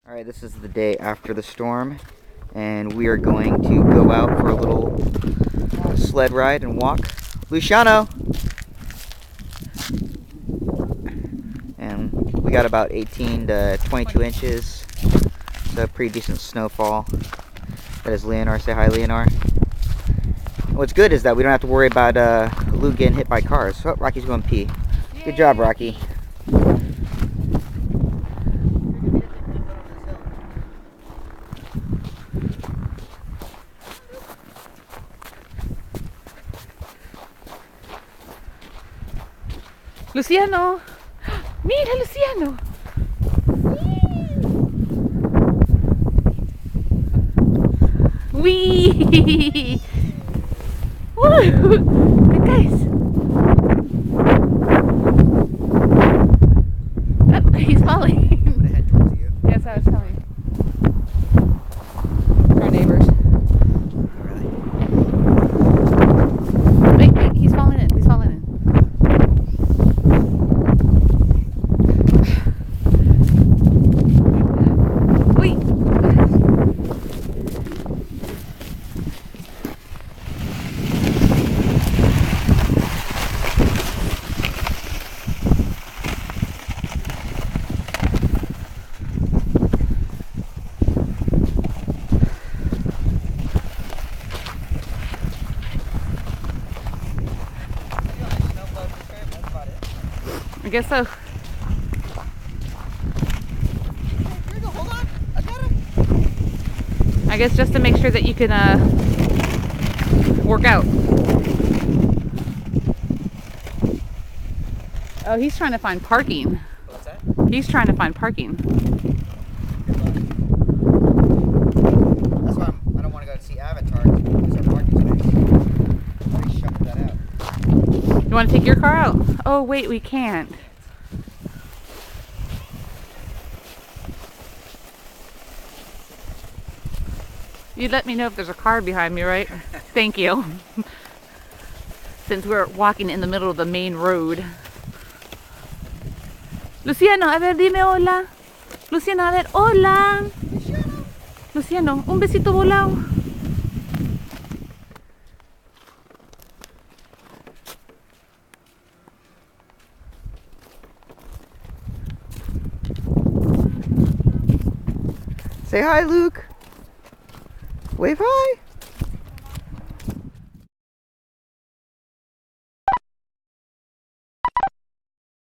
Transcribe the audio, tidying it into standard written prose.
Alright, this is the day after the storm, and we are going to go out for a little sled ride and walk. Luciano! And we got about 18 to 22 inches, so pretty decent snowfall. That is Leonor. Say hi, Leonor. What's good is that we don't have to worry about Luke getting hit by cars. Oh, Rocky's going to pee. Good job, Rocky. Luciano! Mira, Luciano! Wee! Woo! Guys! Oh, he's falling. I'm gonna head towards you. Yes, I was telling you. Our neighbors. Wait, he's falling in. He's falling in. Wait. I guess so. Hold on. I got him. I guess just to make sure that you can work out. Oh, he's trying to find parking. What's that? He's trying to find parking. That's why I don't want to go see Avatar. There's a parking space. I already shuffled that out. You want to take your car out? Oh, wait, we can't. You'd let me know if there's a car behind me, right? Thank you. Since we're walking in the middle of the main road. Luciano, a ver, dime hola. Luciano, a ver, hola. Luciano, un besito volado. Say hi, Luke. Wave hi.